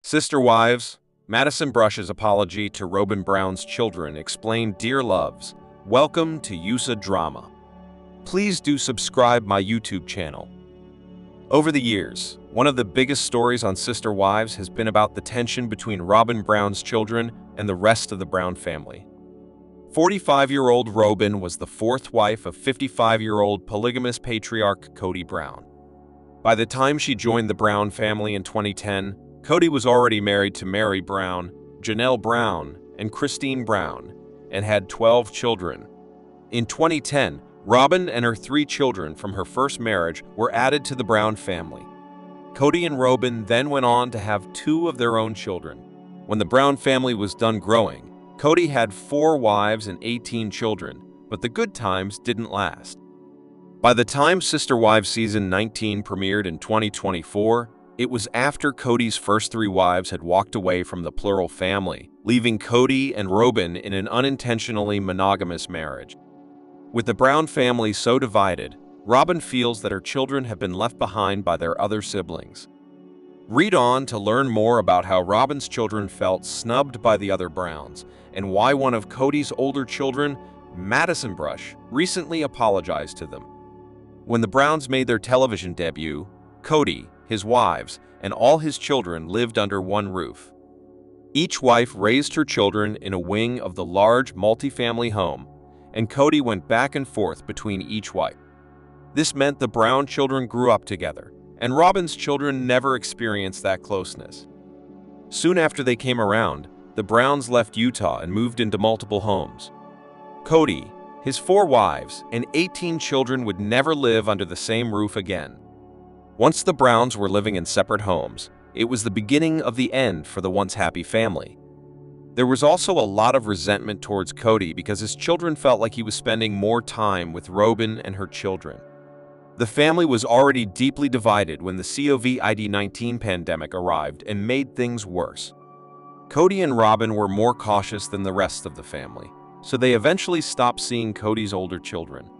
Sister Wives, Madison Brush's apology to Robyn Brown's children explained, "Dear loves, welcome to USA Drama. Please do subscribe my YouTube channel." Over the years, one of the biggest stories on Sister Wives has been about the tension between Robyn Brown's children and the rest of the Brown family. 45-year-old Robyn was the fourth wife of 55-year-old polygamous patriarch Kody Brown. By the time she joined the Brown family in 2010, Kody was already married to Mary Brown, Janelle Brown, and Christine Brown, and had 12 children. In 2010, Robyn and her 3 children from her first marriage were added to the Brown family. Kody and Robyn then went on to have 2 of their own children. When the Brown family was done growing, Kody had 4 wives and 18 children, but the good times didn't last. By the time Sister Wives Season 19 premiered in 2024, it was after Kody's first 3 wives had walked away from the plural family, leaving Kody and Robyn in an unintentionally monogamous marriage. With the Brown family so divided, Robyn feels that her children have been left behind by their other siblings. Read on to learn more about how Robyn's children felt snubbed by the other Browns, and why one of Kody's older children, Madison Brush, recently apologized to them. When the Browns made their television debut, Kody, his wives, and all his children lived under one roof. Each wife raised her children in a wing of the large multi-family home, and Kody went back and forth between each wife. This meant the Brown children grew up together, and Robyn's children never experienced that closeness. Soon after they came around, the Browns left Utah and moved into multiple homes. Kody, his 4 wives, and 18 children would never live under the same roof again. Once the Browns were living in separate homes, it was the beginning of the end for the once happy family. There was also a lot of resentment towards Kody because his children felt like he was spending more time with Robyn and her children. The family was already deeply divided when the COVID-19 pandemic arrived and made things worse. Kody and Robyn were more cautious than the rest of the family, so they eventually stopped seeing Kody's older children.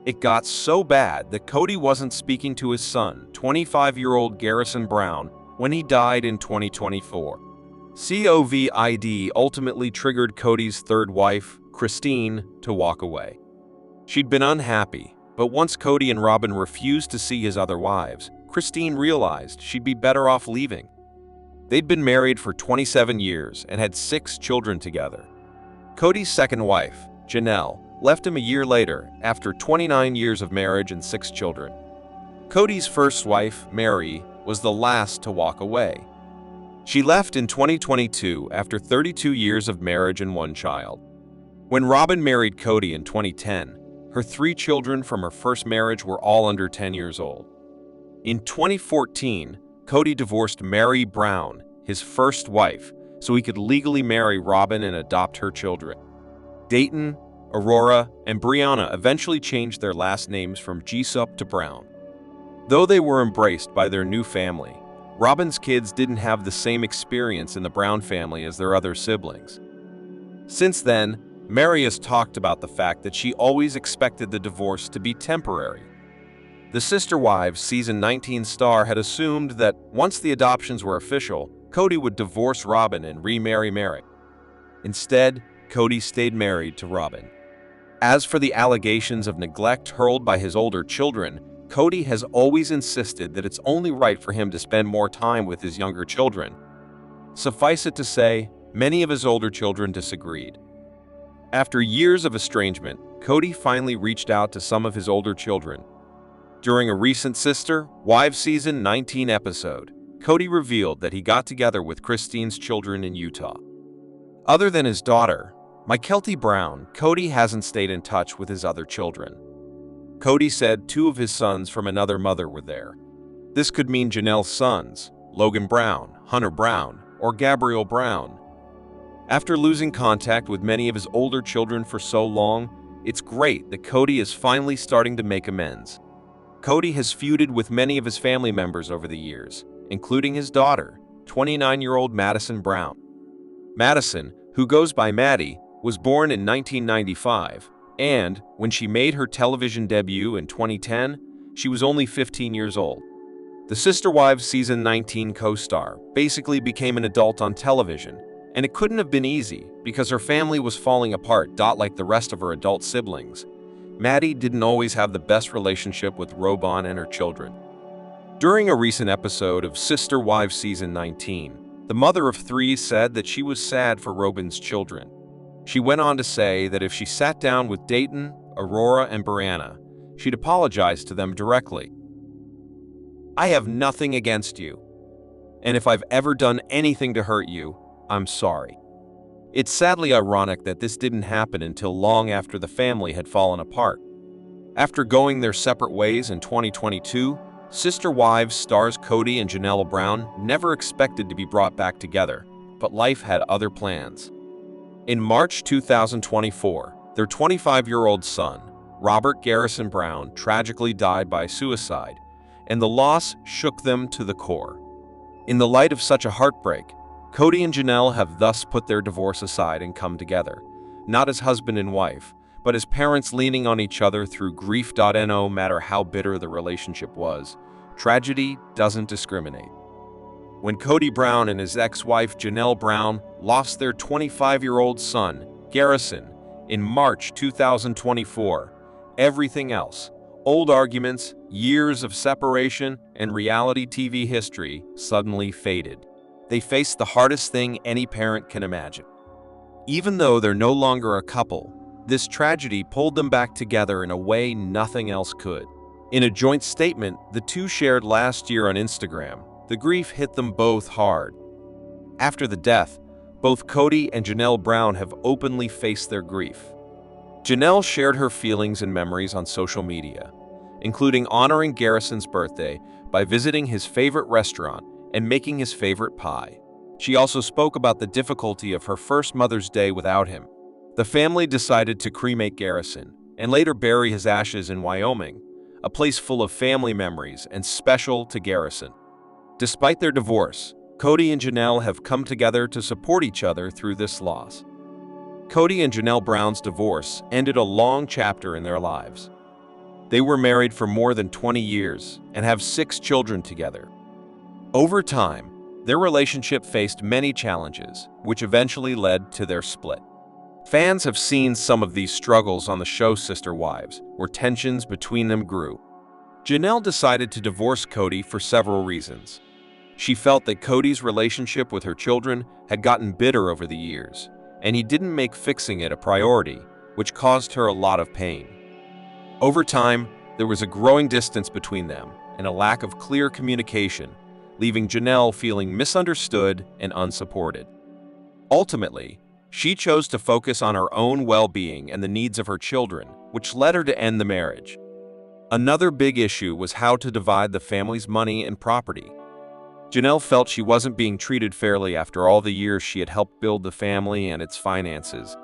It got so bad that Kody wasn't speaking to his son, 25-year-old Garrison Brown, when he died in 2024. COVID ultimately triggered Kody's 3rd wife, Christine, to walk away. She'd been unhappy, but once Kody and Robyn refused to see his other wives, Christine realized she'd be better off leaving. They'd been married for 27 years and had 6 children together. Kody's second wife, Janelle, left him a year later after 29 years of marriage and 6 children. Kody's first wife, Mary, was the last to walk away. She left in 2022 after 32 years of marriage and 1 child. When Robyn married Kody in 2010, her 3 children from her first marriage were all under 10 years old. In 2014, Kody divorced Mary Brown, his first wife, so he could legally marry Robyn and adopt her children. Dayton, Aurora, and Brianna eventually changed their last names from Jessup to Brown. Though they were embraced by their new family, Robyn's kids didn't have the same experience in the Brown family as their other siblings. Since then, Mary has talked about the fact that she always expected the divorce to be temporary. The Sister Wives Season 19 star had assumed that once the adoptions were official, Kody would divorce Robyn and remarry Mary. Instead, Kody stayed married to Robyn. As for the allegations of neglect hurled by his older children, Kody has always insisted that it's only right for him to spend more time with his younger children. Suffice it to say, many of his older children disagreed. After years of estrangement, Kody finally reached out to some of his older children. During a recent Sister Wives Season 19 episode, Kody revealed that he got together with Christine's children in Utah. Other than his daughter, Mykelti Brown, Kody hasn't stayed in touch with his other children. Kody said 2 of his sons from another mother were there. This could mean Janelle's sons, Logan Brown, Hunter Brown, or Gabriel Brown. After losing contact with many of his older children for so long, it's great that Kody is finally starting to make amends. Kody has feuded with many of his family members over the years, including his daughter, 29-year-old Madison Brown. Madison, who goes by Maddie, was born in 1995, and when she made her television debut in 2010, she was only 15 years old. The Sister Wives Season 19 co-star basically became an adult on television, and it couldn't have been easy because her family was falling apart like the rest of her adult siblings. Maddie didn't always have the best relationship with Robyn and her children. During a recent episode of Sister Wives Season 19, the mother of three said that she was sad for Robyn's children. She went on to say that if she sat down with Dayton, Aurora, and Brianna, she'd apologize to them directly. "I have nothing against you, and if I've ever done anything to hurt you, I'm sorry." It's sadly ironic that this didn't happen until long after the family had fallen apart. After going their separate ways in 2022, Sister Wives stars Cody and Janelle Brown never expected to be brought back together, but life had other plans. In March 2024, their 25-year-old son, Robert Garrison Brown, tragically died by suicide, and the loss shook them to the core. In the light of such a heartbreak, Cody and Janelle have thus put their divorce aside and come together, not as husband and wife, but as parents leaning on each other through grief. No matter how bitter the relationship was, tragedy doesn't discriminate. When Cody Brown and his ex-wife Janelle Brown lost their 25-year-old son, Garrison, in March 2024, everything else, old arguments, years of separation, and reality TV history suddenly faded. They faced the hardest thing any parent can imagine. Even though they're no longer a couple, this tragedy pulled them back together in a way nothing else could. In a joint statement the two shared last year on Instagram, the grief hit them both hard. After the death, both Cody and Janelle Brown have openly faced their grief. Janelle shared her feelings and memories on social media, including honoring Garrison's birthday by visiting his favorite restaurant and making his favorite pie. She also spoke about the difficulty of her first Mother's Day without him. The family decided to cremate Garrison and later bury his ashes in Wyoming, a place full of family memories and special to Garrison. Despite their divorce, Cody and Janelle have come together to support each other through this loss. Cody and Janelle Brown's divorce ended a long chapter in their lives. They were married for more than 20 years and have 6 children together. Over time, their relationship faced many challenges, which eventually led to their split. Fans have seen some of these struggles on the show Sister Wives, where tensions between them grew. Janelle decided to divorce Cody for several reasons. She felt that Cody's relationship with her children had gotten bitter over the years, and he didn't make fixing it a priority, which caused her a lot of pain. Over time, there was a growing distance between them and a lack of clear communication, leaving Janelle feeling misunderstood and unsupported. Ultimately, she chose to focus on her own well-being and the needs of her children, which led her to end the marriage. Another big issue was how to divide the family's money and property. Janelle felt she wasn't being treated fairly after all the years she had helped build the family and its finances.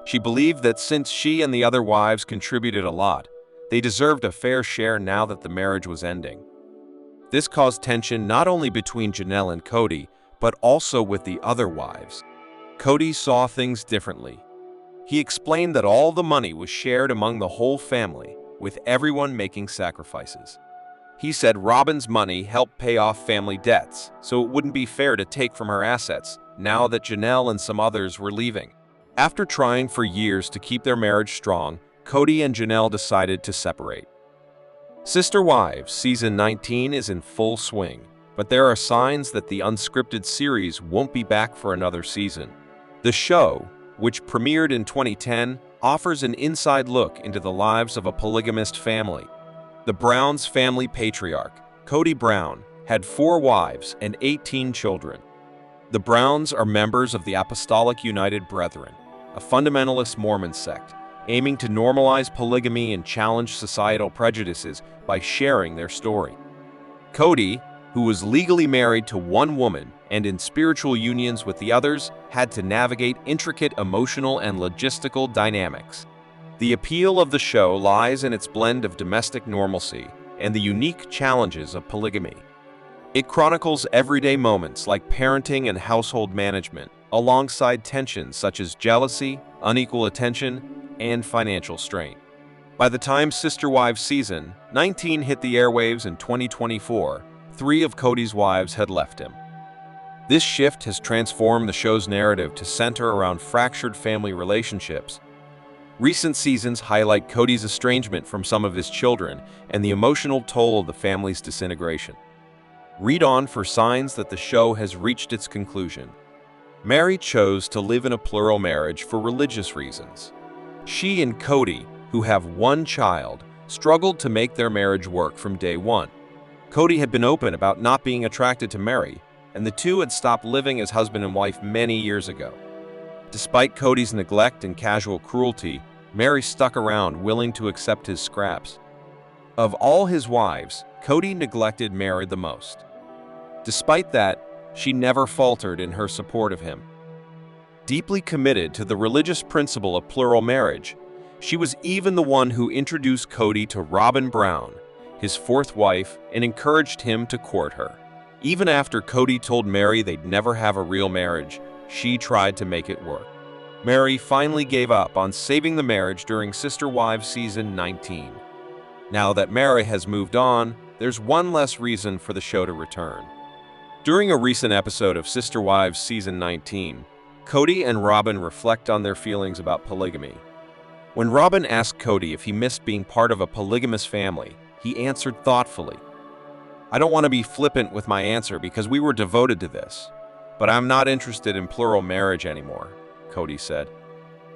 She believed that since she and the other wives contributed a lot, they deserved a fair share now that the marriage was ending. This caused tension not only between Janelle and Cody, but also with the other wives. Cody saw things differently. He explained that all the money was shared among the whole family, with everyone making sacrifices. He said Robyn's money helped pay off family debts, so it wouldn't be fair to take from her assets now that Janelle and some others were leaving. After trying for years to keep their marriage strong, Cody and Janelle decided to separate. Sister Wives Season 19 is in full swing, but there are signs that the unscripted series won't be back for another season. The show, which premiered in 2010, offers an inside look into the lives of a polygamist family. The Browns family patriarch, Cody Brown, had 4 wives and 18 children. The Browns are members of the Apostolic United Brethren, a fundamentalist Mormon sect, aiming to normalize polygamy and challenge societal prejudices by sharing their story. Cody, who was legally married to one woman and in spiritual unions with the others, had to navigate intricate emotional and logistical dynamics. The appeal of the show lies in its blend of domestic normalcy and the unique challenges of polygamy. It chronicles everyday moments like parenting and household management, alongside tensions such as jealousy, unequal attention, and financial strain. By the time Sister Wives Season 19 hit the airwaves in 2024, 3 of Cody's wives had left him. This shift has transformed the show's narrative to center around fractured family relationships. Recent seasons highlight Cody's estrangement from some of his children and the emotional toll of the family's disintegration. Read on for signs that the show has reached its conclusion. Mary chose to live in a plural marriage for religious reasons. She and Cody, who have one child, struggled to make their marriage work from day one. Cody had been open about not being attracted to Mary, and the two had stopped living as husband and wife many years ago. Despite Cody's neglect and casual cruelty, Mary stuck around, willing to accept his scraps. Of all his wives, Cody neglected Mary the most. Despite that, she never faltered in her support of him. Deeply committed to the religious principle of plural marriage, she was even the one who introduced Cody to Robyn Brown, his fourth wife, and encouraged him to court her. Even after Cody told Mary they'd never have a real marriage, she tried to make it work. Mary finally gave up on saving the marriage during Sister Wives Season 19. Now that Mary has moved on, there's one less reason for the show to return. During a recent episode of Sister Wives Season 19, Cody and Robyn reflect on their feelings about polygamy. When Robyn asked Cody if he missed being part of a polygamous family, he answered thoughtfully, "I don't want to be flippant with my answer because we were devoted to this, but I'm not interested in plural marriage anymore," Cody said.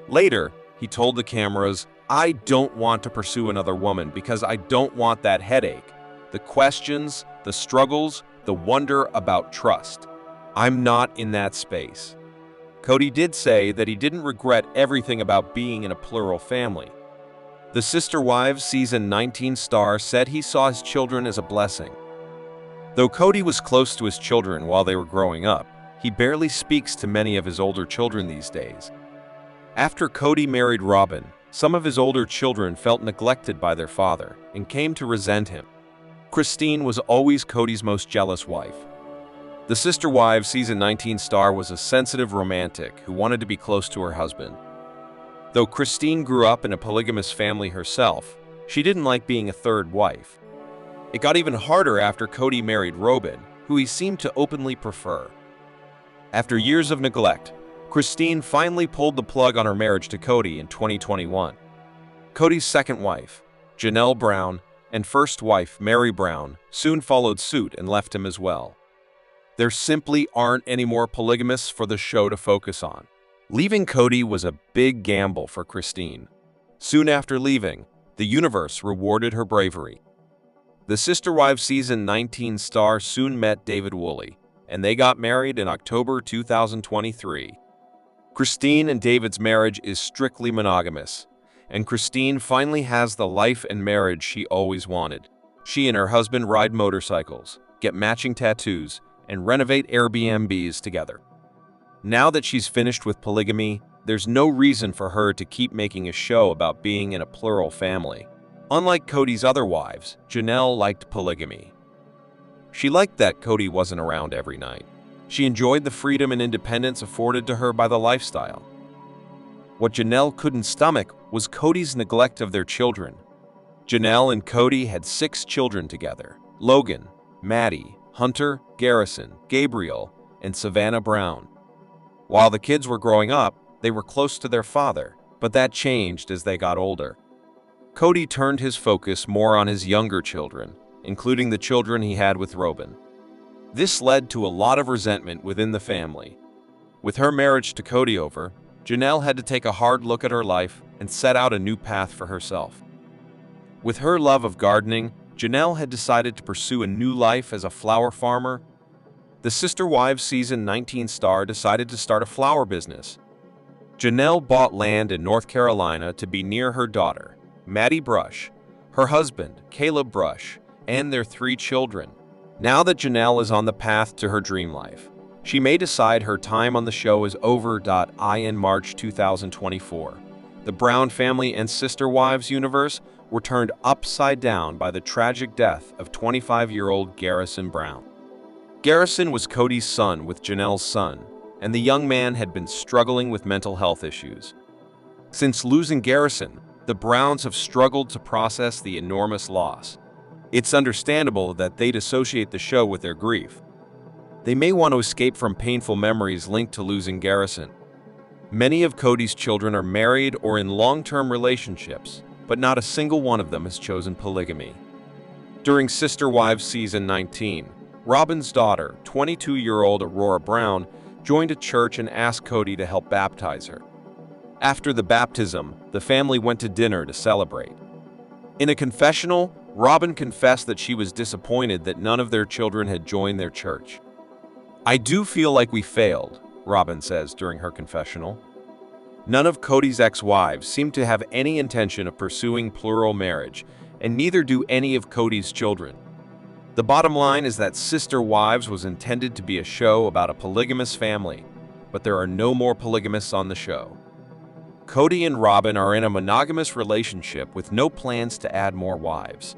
Later, he told the cameras, "I don't want to pursue another woman because I don't want that headache, the questions, the struggles, the wonder about trust. I'm not in that space." Cody did say that he didn't regret everything about being in a plural family. The Sister Wives Season 19 star said he saw his children as a blessing. Though Cody was close to his children while they were growing up, he barely speaks to many of his older children these days. After Cody married Robyn, some of his older children felt neglected by their father and came to resent him. Christine was always Cody's most jealous wife. The Sister Wives Season 19 star was a sensitive romantic who wanted to be close to her husband. Though Christine grew up in a polygamous family herself, she didn't like being a third wife. It got even harder after Cody married Robyn, who he seemed to openly prefer. After years of neglect, Christine finally pulled the plug on her marriage to Cody in 2021. Cody's second wife, Janelle Brown, and first wife, Mary Brown, soon followed suit and left him as well. There simply aren't any more polygamists for the show to focus on. Leaving Cody was a big gamble for Christine. Soon after leaving, the universe rewarded her bravery. The Sister Wives Season 19 star soon met David Woolley, and they got married in October 2023. Christine and David's marriage is strictly monogamous, and Christine finally has the life and marriage she always wanted. She and her husband ride motorcycles, get matching tattoos, and renovate Airbnbs together. Now that she's finished with polygamy, there's no reason for her to keep making a show about being in a plural family. Unlike Cody's other wives, Janelle liked polygamy. She liked that Cody wasn't around every night. She enjoyed the freedom and independence afforded to her by the lifestyle. What Janelle couldn't stomach was Cody's neglect of their children. Janelle and Cody had 6 children together: Logan, Maddie, Hunter, Garrison, Gabriel, and Savannah Brown. While the kids were growing up, they were close to their father, but that changed as they got older. Cody turned his focus more on his younger children, including the children he had with Robyn. This led to a lot of resentment within the family. With her marriage to Cody over, Janelle had to take a hard look at her life and set out a new path for herself. With her love of gardening, Janelle had decided to pursue a new life as a flower farmer. The Sister Wives Season 19 star decided to start a flower business. Janelle bought land in North Carolina to be near her daughter, Maddie Brush, her husband, Caleb Brush, and their 3 children. Now that Janelle is on the path to her dream life, she may decide her time on the show is over. In March 2024, the Brown family and Sister Wives universe were turned upside down by the tragic death of 25-year-old Garrison Brown. Garrison was Cody's son with Janelle's son, and the young man had been struggling with mental health issues. Since losing Garrison, the Browns have struggled to process the enormous loss. It's understandable that they'd associate the show with their grief. They may want to escape from painful memories linked to losing Garrison. Many of Cody's children are married or in long-term relationships, but not a single one of them has chosen polygamy. During Sister Wives Season 19, Robyn's daughter, 22-year-old Aurora Brown, joined a church and asked Cody to help baptize her. After the baptism, the family went to dinner to celebrate. In a confessional, Robyn confessed that she was disappointed that none of their children had joined their church. "I do feel like we failed," Robyn says during her confessional. None of Cody's ex-wives seem to have any intention of pursuing plural marriage, and neither do any of Cody's children. The bottom line is that Sister Wives was intended to be a show about a polygamous family, but there are no more polygamists on the show. Cody and Robyn are in a monogamous relationship with no plans to add more wives.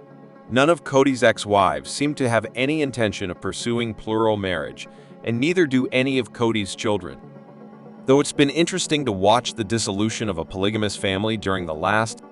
None of Cody's ex-wives seem to have any intention of pursuing plural marriage, and neither do any of Cody's children. Though it's been interesting to watch the dissolution of a polygamous family during the last